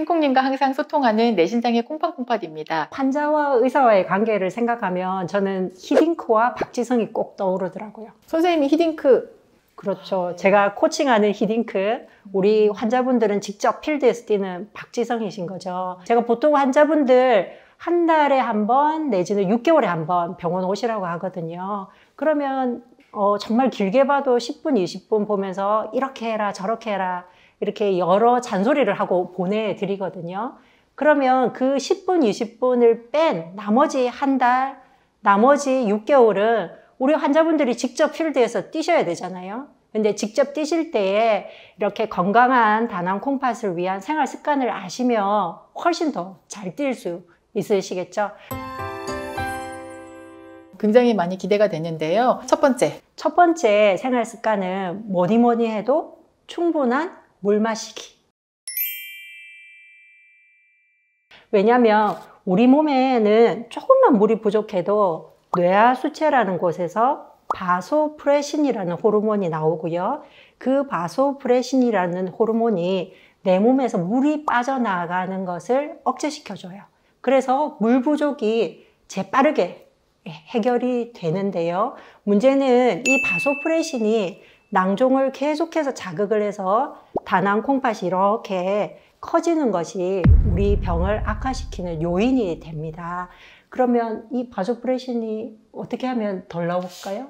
핑콩님과 항상 소통하는 내신장애 콩팥콩팥입니다. 환자와 의사와의 관계를 생각하면 저는 히딩크와 박지성이 꼭 떠오르더라고요. 선생님이 히딩크. 그렇죠. 제가 코칭하는 히딩크, 우리 환자분들은 직접 필드에서 뛰는 박지성이신 거죠. 제가 보통 환자분들 한 달에 한 번 내지는 6개월에 한 번 병원 오시라고 하거든요. 그러면 정말 길게 봐도 10분, 20분 보면서 이렇게 해라, 저렇게 해라 이렇게 여러 잔소리를 하고 보내드리거든요. 그러면 그 10분, 20분을 뺀 나머지 한 달, 나머지 6개월은 우리 환자분들이 직접 필드에서 뛰셔야 되잖아요. 근데 직접 뛰실 때에 이렇게 건강한 다낭 콩팥을 위한 생활 습관을 아시면 훨씬 더 잘 뛸 수 있으시겠죠. 굉장히 많이 기대가 되는데요. 첫 번째 생활 습관은 뭐니 해도 충분한 물 마시기. 왜냐하면 우리 몸에는 조금만 물이 부족해도 뇌하수체라는 곳에서 바소프레신이라는 호르몬이 나오고요. 그 바소프레신이라는 호르몬이 내 몸에서 물이 빠져나가는 것을 억제시켜줘요. 그래서 물 부족이 재빠르게 해결이 되는데요. 문제는 이 바소프레신이 낭종을 계속해서 자극을 해서 다낭 콩팥이 이렇게 커지는 것이 우리 병을 악화시키는 요인이 됩니다. 그러면 이 바소프레신이 어떻게 하면 덜 나올까요?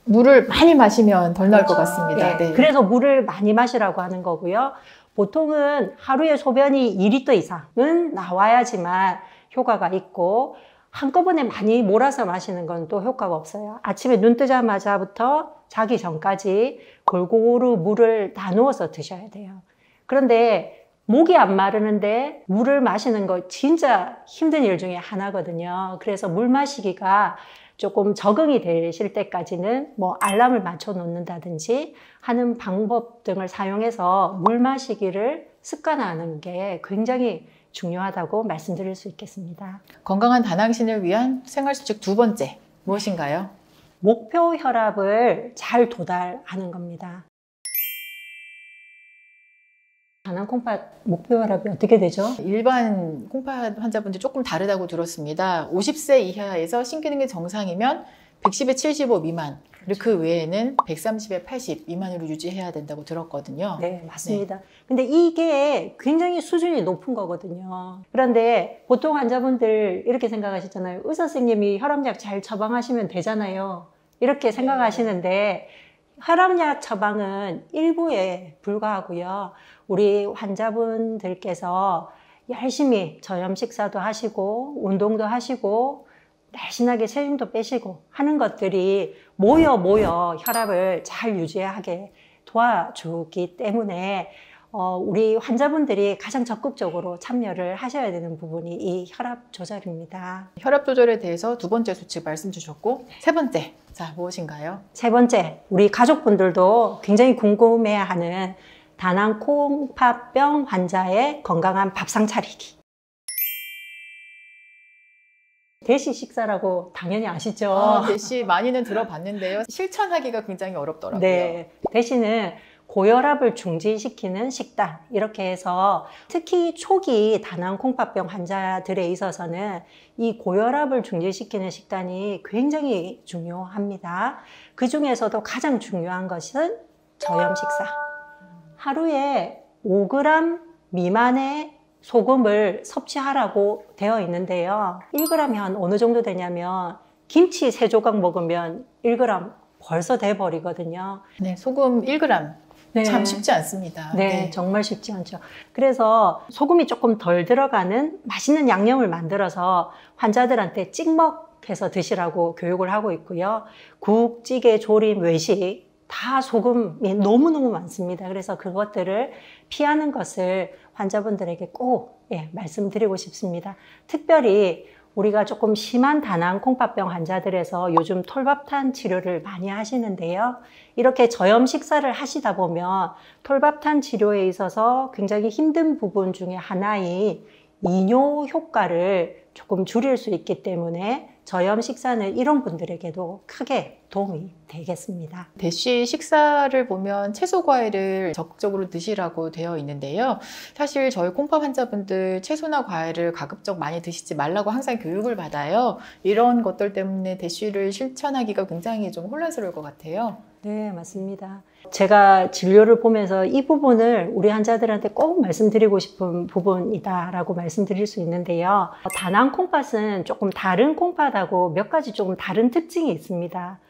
물을 많이 마시면 덜 나올 것 같습니다. 네. 그래서 물을 많이 마시라고 하는 거고요. 보통은 하루에 소변이 2리터 이상은 나와야지만 효과가 있고 한꺼번에 많이 몰아서 마시는 건 또 효과가 없어요. 아침에 눈 뜨자마자부터 자기 전까지 골고루 물을 나누어서 드셔야 돼요. 그런데 목이 안 마르는데 물을 마시는 거 진짜 힘든 일 중에 하나거든요. 그래서 물 마시기가 조금 적응이 되실 때까지는 뭐 알람을 맞춰 놓는다든지 하는 방법 등을 사용해서 물 마시기를 습관화하는 게 굉장히 중요하다고 말씀드릴 수 있겠습니다. 건강한 다낭신을 위한 생활수칙 두 번째 무엇인가요? 목표 혈압을 잘 도달하는 겁니다. 다낭 콩팥 목표 혈압이 어떻게 되죠? 일반 콩팥 환자분들 조금 다르다고 들었습니다. 50세 이하에서 심기능이 정상이면 110에 75 미만, 그리고 그 외에는 130에 80 미만으로 유지해야 된다고 들었거든요. 네, 맞습니다. 근데 이게 굉장히 수준이 높은 거거든요. 그런데 보통 환자분들 이렇게 생각하시잖아요. 의사 선생님이 혈압약 잘 처방하시면 되잖아요. 이렇게 생각하시는데 혈압약 처방은 일부에 불과하고요. 우리 환자분들께서 열심히 저염 식사도 하시고 운동도 하시고 날씬하게 체중도 빼시고 하는 것들이 모여 혈압을 잘 유지하게 도와주기 때문에 우리 환자분들이 가장 적극적으로 참여를 하셔야 되는 부분이 이 혈압 조절입니다. 혈압 조절에 대해서 두 번째 수칙 말씀 주셨고, 세 번째, 자, 무엇인가요? 세 번째, 우리 가족분들도 굉장히 궁금해하는 다낭 콩팥병 환자의 건강한 밥상 차리기. 대시 식사라고 당연히 아시죠? 대시 많이는 들어봤는데요. 실천하기가 굉장히 어렵더라고요. 네, 대시는 고혈압을 중지시키는 식단, 이렇게 해서 특히 초기 다낭 콩팥병 환자들에 있어서는 이 고혈압을 중지시키는 식단이 굉장히 중요합니다. 그 중에서도 가장 중요한 것은 저염 식사. 하루에 5g 미만의 소금을 섭취하라고 되어 있는데요. 1g이 한 어느 정도 되냐면 김치 3조각 먹으면 1g 벌써 돼버리거든요. 네, 소금 1g. 네. 참 쉽지 않습니다. 네, 정말 쉽지 않죠. 그래서 소금이 조금 덜 들어가는 맛있는 양념을 만들어서 환자들한테 찍먹해서 드시라고 교육을 하고 있고요. 국, 찌개, 조림, 외식 다 소금이 너무너무 많습니다. 그래서 그것들을 피하는 것을 환자분들에게 꼭 말씀드리고 싶습니다. 특별히 우리가 조금 심한 다낭 콩팥병 환자들에서 요즘 톨밥탄 치료를 많이 하시는데요. 이렇게 저염 식사를 하시다 보면 톨밥탄 치료에 있어서 굉장히 힘든 부분 중에 하나인 이뇨 효과를 조금 줄일 수 있기 때문에 저염 식사는 이런 분들에게도 크게 도움이 되겠습니다. 대쉬 식사를 보면 채소 과일을 적극적으로 드시라고 되어 있는데요. 사실 저희 콩팥 환자분들 채소나 과일을 가급적 많이 드시지 말라고 항상 교육을 받아요. 이런 것들 때문에 대쉬를 실천하기가 굉장히 좀 혼란스러울 것 같아요. 네, 맞습니다. 제가 진료를 보면서 이 부분을 우리 환자들한테 꼭 말씀드리고 싶은 부분이다라고 말씀드릴 수 있는데요. 다낭 콩팥은 조금 다른 콩팥하고 몇 가지 조금 다른 특징이 있습니다.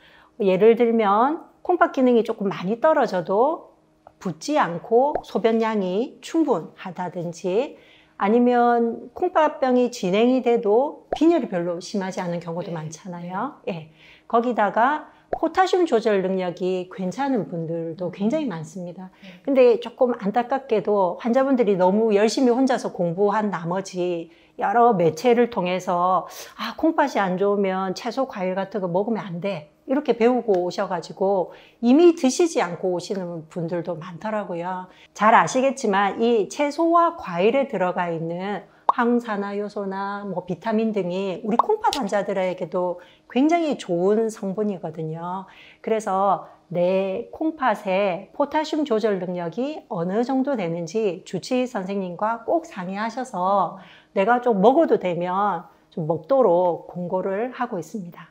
예를 들면 콩팥 기능이 조금 많이 떨어져도 붓지 않고 소변량이 충분하다든지 아니면 콩팥병이 진행이 돼도 빈혈이 별로 심하지 않은 경우도 많잖아요. 예. 거기다가 포타슘 조절 능력이 괜찮은 분들도 굉장히 많습니다. 근데 조금 안타깝게도 환자분들이 너무 열심히 혼자서 공부한 나머지 여러 매체를 통해서 콩팥이 안 좋으면 채소, 과일 같은 거 먹으면 안 돼. 이렇게 배우고 오셔가지고 이미 드시지 않고 오시는 분들도 많더라고요. 잘 아시겠지만 이 채소와 과일에 들어가 있는 항산화 요소나 비타민 등이 우리 콩팥 환자들에게도 굉장히 좋은 성분이거든요. 그래서 내 콩팥의 포타슘 조절 능력이 어느 정도 되는지 주치의 선생님과 꼭 상의하셔서 내가 좀 먹어도 되면 좀 먹도록 공고를 하고 있습니다.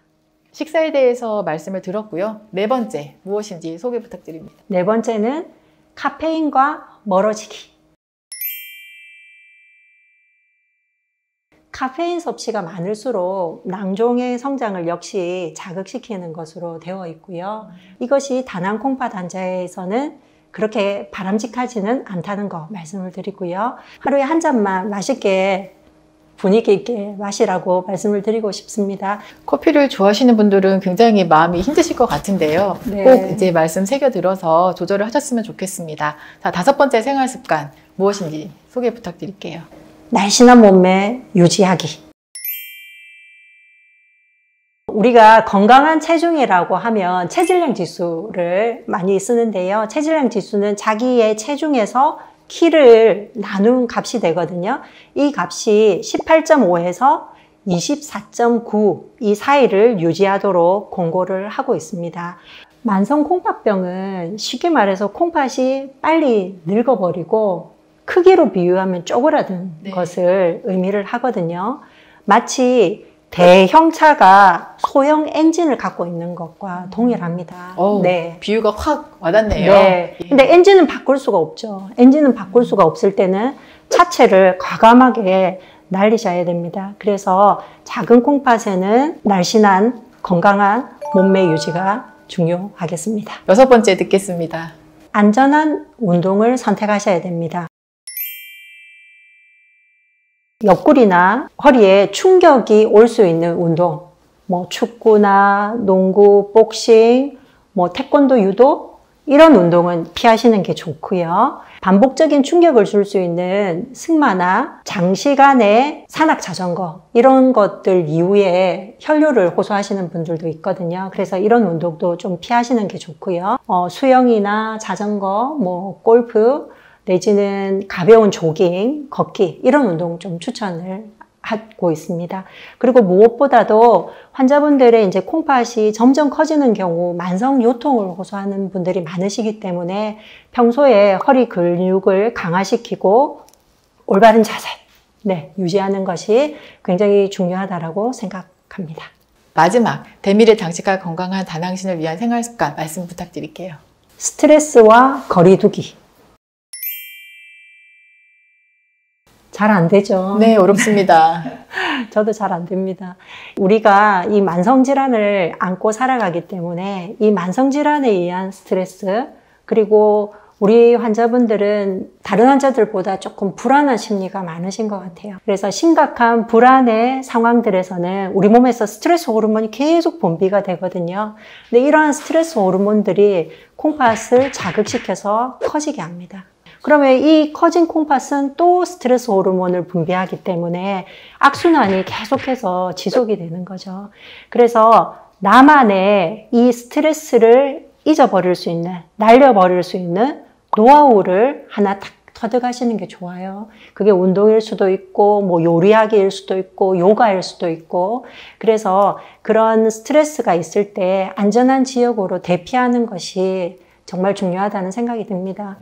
식사에 대해서 말씀을 들었고요. 네 번째 무엇인지 소개 부탁드립니다. 네 번째는 카페인과 멀어지기. 카페인 섭취가 많을수록 낭종의 성장을 역시 자극시키는 것으로 되어 있고요. 이것이 다낭 콩팥 환자에서는 그렇게 바람직하지는 않다는 거 말씀을 드리고요. 하루에 한 잔만 맛있게 분위기 있게 마시라고 말씀을 드리고 싶습니다. 커피를 좋아하시는 분들은 굉장히 마음이 힘드실 것 같은데요. 네. 꼭 이제 말씀 새겨들어서 조절을 하셨으면 좋겠습니다. 자, 다섯 번째 생활 습관 무엇인지 소개 부탁드릴게요. 날씬한 몸매 유지하기. 우리가 건강한 체중이라고 하면 체질량 지수를 많이 쓰는데요. 체질량 지수는 자기의 체중에서 키를 나눈 값이 되거든요. 이 값이 18.5에서 24.9 이 사이를 유지하도록 권고를 하고 있습니다. 만성 콩팥병은 쉽게 말해서 콩팥이 빨리 늙어버리고 크기로 비유하면 쪼그라든 것을 의미를 하거든요. 마치 대형차가 소형 엔진을 갖고 있는 것과 동일합니다. 네. 비유가 확 와닿네요. 네. 근데 엔진은 바꿀 수가 없죠. 엔진은 바꿀 수가 없을 때는 차체를 과감하게 날리셔야 됩니다. 그래서 작은 콩팥에는 날씬한 건강한 몸매 유지가 중요하겠습니다. 여섯 번째 듣겠습니다. 안전한 운동을 선택하셔야 됩니다. 옆구리나 허리에 충격이 올 수 있는 운동, 축구나 농구, 복싱, 태권도, 유도 이런 운동은 피하시는 게 좋고요. 반복적인 충격을 줄 수 있는 승마나 장시간의 산악 자전거 이런 것들 이후에 혈류를 호소하시는 분들도 있거든요. 그래서 이런 운동도 좀 피하시는 게 좋고요. 수영이나 자전거, 골프 내지는 가벼운 조깅, 걷기 이런 운동 좀 추천을 하고 있습니다. 그리고 무엇보다도 환자분들의 이제 콩팥이 점점 커지는 경우 만성 요통을 호소하는 분들이 많으시기 때문에 평소에 허리 근육을 강화시키고 올바른 자세 유지하는 것이 굉장히 중요하다고 생각합니다. 마지막 대미를 장식할 건강한 다낭신을 위한 생활 습관 말씀 부탁드릴게요. 스트레스와 거리두기. 잘 안 되죠. 네, 어렵습니다. 저도 잘 안 됩니다. 우리가 이 만성질환을 안고 살아가기 때문에 이 만성질환에 의한 스트레스 그리고 우리 환자분들은 다른 환자들보다 조금 불안한 심리가 많으신 것 같아요. 그래서 심각한 불안의 상황들에서는 우리 몸에서 스트레스 호르몬이 계속 분비가 되거든요. 근데 이러한 스트레스 호르몬들이 콩팥을 자극시켜서 커지게 합니다. 그러면 이 커진 콩팥은 또 스트레스 호르몬을 분비하기 때문에 악순환이 계속해서 지속이 되는 거죠. 그래서 나만의 이 스트레스를 잊어버릴 수 있는, 날려버릴 수 있는 노하우를 하나 딱 터득하시는 게 좋아요. 그게 운동일 수도 있고, 뭐 요리하기일 수도 있고, 요가일 수도 있고. 그래서 그런 스트레스가 있을 때 안전한 지역으로 대피하는 것이 정말 중요하다는 생각이 듭니다.